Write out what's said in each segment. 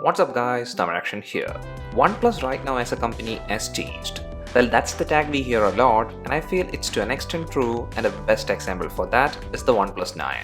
What's up guys, Tamarakshan here. OnePlus right now as a company has changed. Well, that's the tag we hear a lot and I feel it's to an extent true, and the best example for that is the OnePlus 9.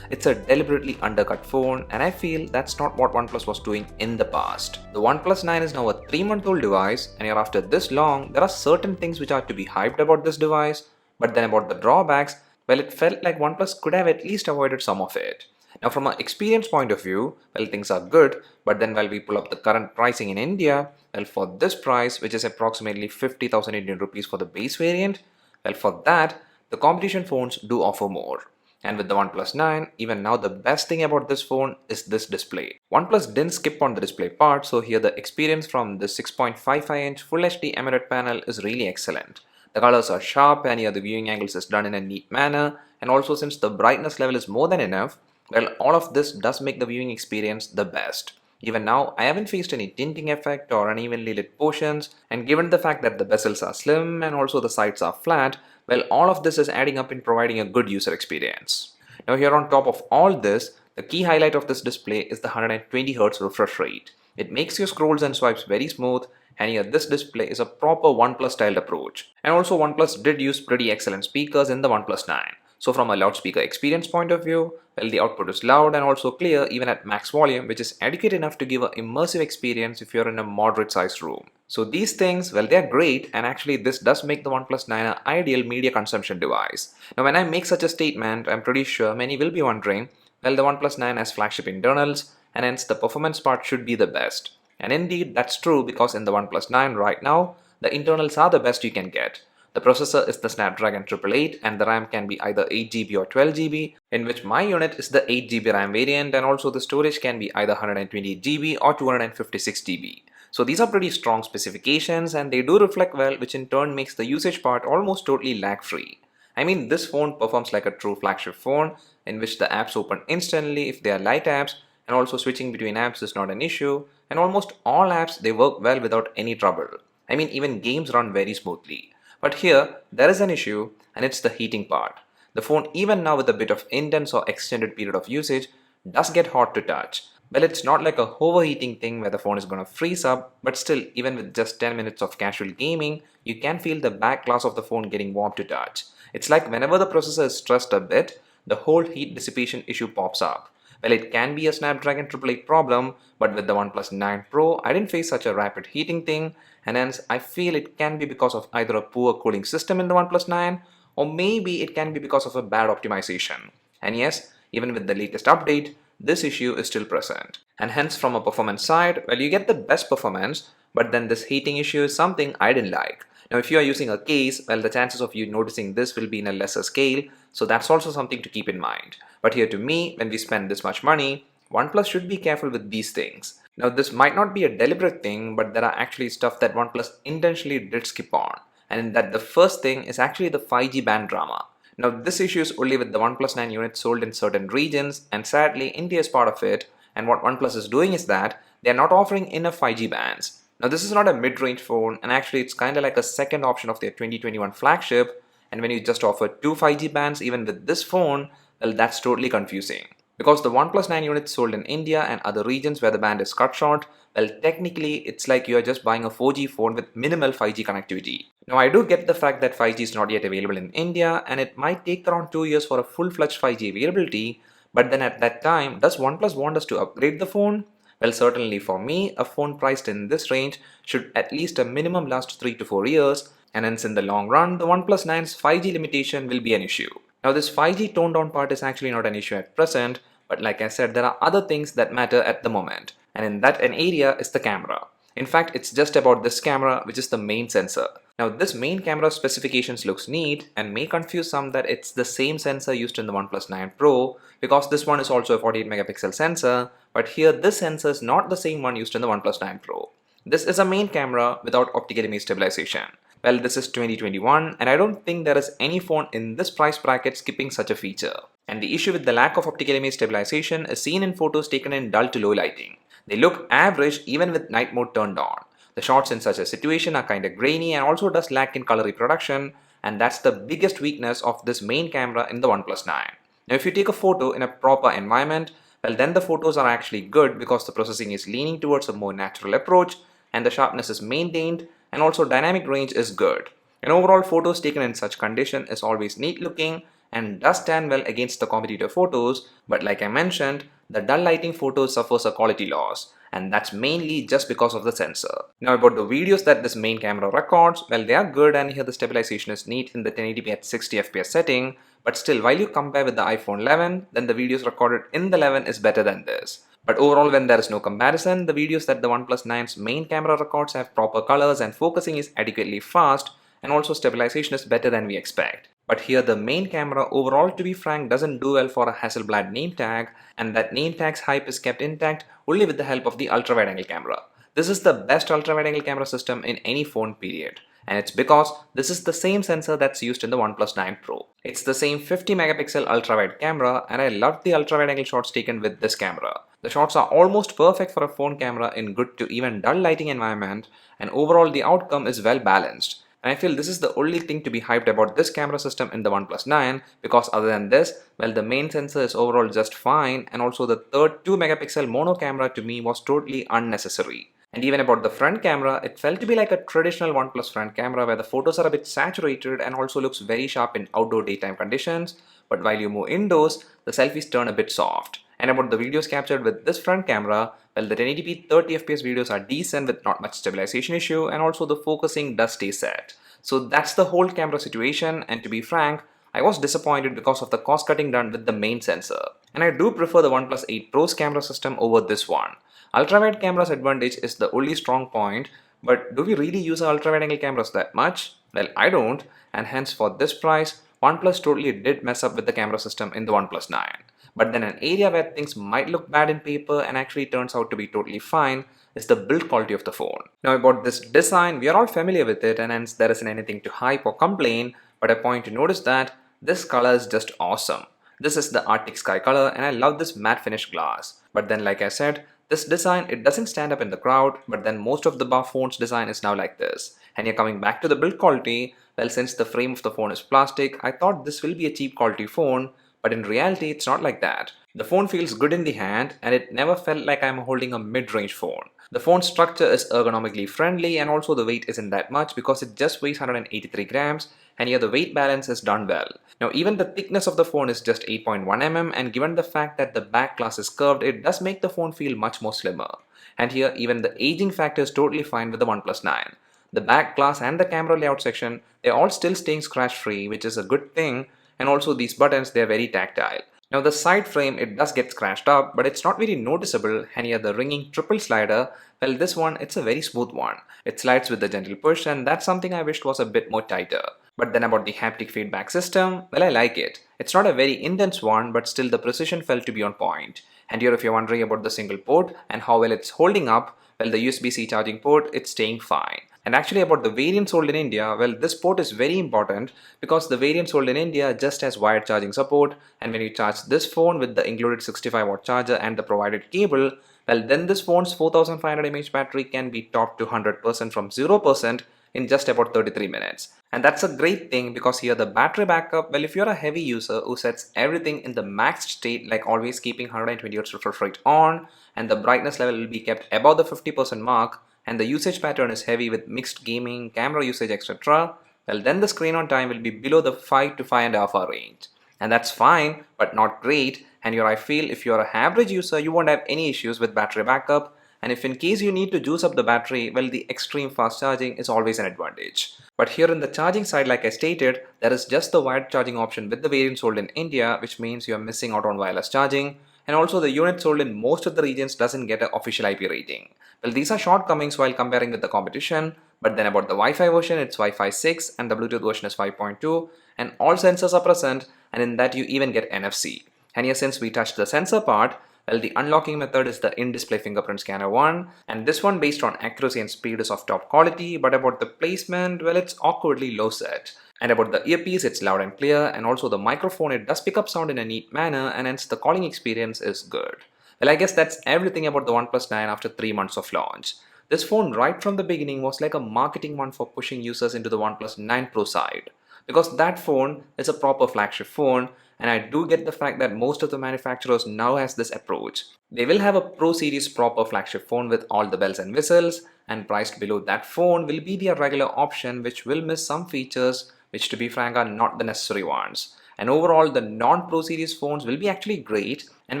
It's a deliberately undercut phone and I feel that's not what OnePlus was doing in the past. The OnePlus 9 is now a 3-month-old device, and here after this long, there are certain things which are to be hyped about this device, but then about the drawbacks, well, it felt like OnePlus could have at least avoided some of it. Now from an experience point of view, well, things are good, but then while we pull up the current pricing in India, well, for this price, which is approximately 50,000 Indian rupees for the base variant, well, for that, the competition phones do offer more. And with the OnePlus 9, even now the best thing about this phone is this display. OnePlus didn't skip on the display part, so here the experience from the 6.55-inch Full HD AMOLED panel is really excellent. The colors are sharp and here the viewing angles is done in a neat manner, and also since the brightness level is more than enough, well, all of this does make the viewing experience the best. Even now, I haven't faced any tinting effect or unevenly lit portions, and given the fact that the bezels are slim and also the sides are flat, well, all of this is adding up in providing a good user experience. Now here on top of all this, the key highlight of this display is the 120Hz refresh rate. It makes your scrolls and swipes very smooth, and here this display is a proper OnePlus styled approach. And also OnePlus did use pretty excellent speakers in the OnePlus 9. So from a loudspeaker experience point of view, well, the output is loud and also clear even at max volume, which is adequate enough to give an immersive experience if you're in a moderate sized room. So these things, well, they're great, and actually this does make the OnePlus 9 an ideal media consumption device. Now when I make such a statement, I'm pretty sure many will be wondering, well, the OnePlus 9 has flagship internals and hence the performance part should be the best. And indeed that's true, because in the OnePlus 9 right now, the internals are the best you can get. The processor is the Snapdragon 888 and the RAM can be either 8GB or 12GB, in which my unit is the 8GB RAM variant, and also the storage can be either 128GB or 256GB. So these are pretty strong specifications and they do reflect well, which in turn makes the usage part almost totally lag free. I mean, this phone performs like a true flagship phone in which the apps open instantly if they are light apps, and also switching between apps is not an issue, and almost all apps they work well without any trouble. I mean, even games run very smoothly. But here, there is an issue, and it's the heating part. The phone, even now with a bit of intense or extended period of usage, does get hot to touch. Well, it's not like a overheating thing where the phone is gonna freeze up, but still, even with just 10 minutes of casual gaming, you can feel the back glass of the phone getting warm to touch. It's like whenever the processor is stressed a bit, the whole heat dissipation issue pops up. Well, it can be a Snapdragon 888 problem, but with the OnePlus 9 Pro, I didn't face such a rapid heating thing, and hence I feel it can be because of either a poor cooling system in the OnePlus 9, or maybe it can be because of a bad optimization. And yes, even with the latest update, this issue is still present. And hence from a performance side, well, you get the best performance, but then this heating issue is something I didn't like. Now if you are using a case, well, the chances of you noticing this will be in a lesser scale, so that's also something to keep in mind. But here to me, when we spend this much money, OnePlus should be careful with these things. Now this might not be a deliberate thing, but there are actually stuff that OnePlus intentionally did skip on. And in that the first thing is actually the 5G ban drama. Now this issue is only with the OnePlus 9 units sold in certain regions, and sadly India is part of it, and what OnePlus is doing is that they are not offering enough 5G bands. Now this is not a mid-range phone, and actually it's kinda like a second option of their 2021 flagship, and when you just offer 2 5G bands even with this phone, well, that's totally confusing. Because the OnePlus 9 units sold in India and other regions where the band is cut short, well, technically it's like you are just buying a 4G phone with minimal 5G connectivity. Now I do get the fact that 5G is not yet available in India and it might take around 2 years for a full-fledged 5G availability, but then at that time, does OnePlus want us to upgrade the phone? Well, certainly for me, a phone priced in this range should at least a minimum last 3 to 4 years, and hence in the long run, the OnePlus 9's 5G limitation will be an issue. Now this 5G toned down part is actually not an issue at present, but like I said, there are other things that matter at the moment, and in that an area is the camera. In fact, it's just about this camera, which is the main sensor. Now this main camera specifications looks neat and may confuse some that it's the same sensor used in the OnePlus 9 Pro, because this one is also a 48 megapixel sensor, but here this sensor is not the same one used in the OnePlus 9 Pro. This is a main camera without optical image stabilization. Well, this is 2021 and I don't think there is any phone in this price bracket skipping such a feature. And the issue with the lack of optical image stabilization is seen in photos taken in dull to low lighting. They look average even with night mode turned on. The shots in such a situation are kinda grainy and also does lack in color reproduction, and that's the biggest weakness of this main camera in the OnePlus 9. Now if you take a photo in a proper environment, well then the photos are actually good because the processing is leaning towards a more natural approach and the sharpness is maintained and also dynamic range is good. And overall photos taken in such condition is always neat looking and does stand well against the competitor photos, but like I mentioned, the dull lighting photos suffers a quality loss and that's mainly just because of the sensor. Now about the videos that this main camera records, well they are good and here the stabilization is neat in the 1080p at 60fps setting, but still while you compare with the iPhone 11, then the videos recorded in the 11 is better than this. But overall when there is no comparison, the videos that the OnePlus 9's main camera records have proper colors and focusing is adequately fast and also stabilization is better than we expect. But here the main camera overall to be frank doesn't do well for a Hasselblad name tag and that name tag's hype is kept intact only with the help of the ultra wide angle camera. This is the best ultra wide angle camera system in any phone period. And it's because this is the same sensor that's used in the OnePlus 9 Pro. It's the same 50 megapixel ultra wide camera and I loved the ultra wide angle shots taken with this camera. The shots are almost perfect for a phone camera in good to even dull lighting environment and overall the outcome is well balanced. And I feel this is the only thing to be hyped about this camera system in the OnePlus 9 because other than this, well the main sensor is overall just fine and also the third 2 megapixel mono camera to me was totally unnecessary. And even about the front camera, it felt to be like a traditional OnePlus front camera where the photos are a bit saturated and also looks very sharp in outdoor daytime conditions, but while you move indoors, the selfies turn a bit soft. And about the videos captured with this front camera, well the 1080p 30fps videos are decent with not much stabilization issue and also the focusing does stay set. So that's the whole camera situation and to be frank, I was disappointed because of the cost cutting done with the main sensor. And I do prefer the OnePlus 8 Pro's camera system over this one. Ultra-wide camera's advantage is the only strong point, but do we really use ultra-wide angle cameras that much? Well, I don't, and hence for this price, OnePlus totally did mess up with the camera system in the OnePlus 9. But then an area where things might look bad in paper and actually turns out to be totally fine is the build quality of the phone. Now about this design, we are all familiar with it and hence there isn't anything to hype or complain, but a point to notice that this color is just awesome. This is the Arctic Sky color and I love this matte finish glass. But then like I said, this design, it doesn't stand up in the crowd, but then most of the phone's design is now like this. And you're coming back to the build quality, well since the frame of the phone is plastic, I thought this will be a cheap quality phone, but in reality it's not like that. The phone feels good in the hand and it never felt like I'm holding a mid-range phone. The phone structure is ergonomically friendly and also the weight isn't that much because it just weighs 183 grams and here the weight balance is done well. Now even the thickness of the phone is just 8.1 mm and given the fact that the back glass is curved, it does make the phone feel much more slimmer. And here even the aging factor is totally fine with the OnePlus 9. The back glass and the camera layout section, they're all still staying scratch free, which is a good thing, and also these buttons, they're very tactile. Now the side frame, it does get scratched up, but it's not very noticeable, and here the ringing triple slider, well this one, it's a very smooth one. It slides with a gentle push and that's something I wished was a bit more tighter. But then about the haptic feedback system, well I like it. It's not a very intense one, but still the precision felt to be on point. And here if you're wondering about the single port and how well it's holding up, well the USB-C charging port, it's staying fine. And actually about the variant sold in India, well this port is very important because the variant sold in India just has wired charging support and when you charge this phone with the included 65 watt charger and the provided cable, well then this phone's 4500 mAh battery can be topped to 100% from 0% in just about 33 minutes. And that's a great thing because here the battery backup, well if you're a heavy user who sets everything in the maxed state like always keeping 120 Hz refresh rate on and the brightness level will be kept above the 50% mark and the usage pattern is heavy with mixed gaming, camera usage etc. Well then the screen on time will be below the 5 to 5.5 hour range. And that's fine but not great and here I feel if you're an average user you won't have any issues with battery backup. And if in case you need to juice up the battery, well the extreme fast charging is always an advantage. But here in the charging side like I stated, there is just the wired charging option with the variant sold in India which means you are missing out on wireless charging and also the unit sold in most of the regions doesn't get an official IP rating. Well these are shortcomings while comparing with the competition, but then about the Wi-Fi version it's Wi-Fi 6 and the Bluetooth version is 5.2 and all sensors are present and in that you even get NFC. And here since we touched the sensor part, well, the unlocking method is the in-display fingerprint scanner one and this one based on accuracy and speed is of top quality, but about the placement, well it's awkwardly low set. And about the earpiece, it's loud and clear and also the microphone, it does pick up sound in a neat manner and hence the calling experience is good. Well I guess that's everything about the OnePlus 9 after 3 months of launch. This phone right from the beginning was like a marketing one for pushing users into the OnePlus 9 Pro side. Because that phone is a proper flagship phone and I do get the fact that most of the manufacturers now has this approach. They will have a Pro Series proper flagship phone with all the bells and whistles, and priced below that phone will be their regular option, which will miss some features which, to be frank, are not the necessary ones. And overall, the non-Pro Series phones will be actually great and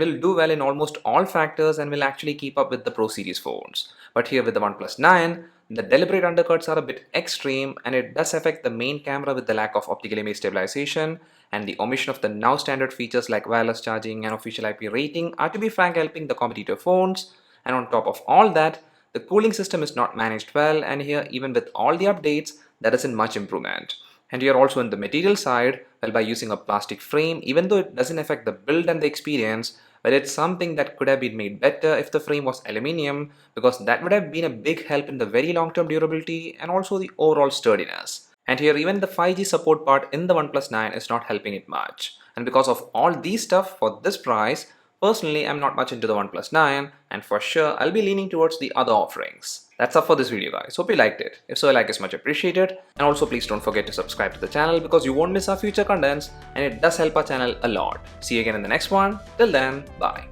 will do well in almost all factors and will actually keep up with the Pro Series phones. But here with the OnePlus 9, the deliberate undercuts are a bit extreme, and it does affect the main camera with the lack of optical image stabilization, and the omission of the now standard features like wireless charging and official IP rating are, to be frank, helping the competitor phones. And on top of all that, the cooling system is not managed well, and here even with all the updates, there isn't much improvement. And here also in the material side, well, by using a plastic frame, even though it doesn't affect the build and the experience, but it's something that could have been made better if the frame was aluminium, because that would have been a big help in the very long-term durability and also the overall sturdiness. And here even the 5G support part in the OnePlus 9 is not helping it much. And because of all these stuff for this price, personally I'm not much into the OnePlus 9, and for sure I'll be leaning towards the other offerings. That's all for this video, guys. Hope you liked it. If so, a like is much appreciated, and also please don't forget to subscribe to the channel because you won't miss our future contents, and it does help our channel a lot. See you again in the next one. Till then, bye.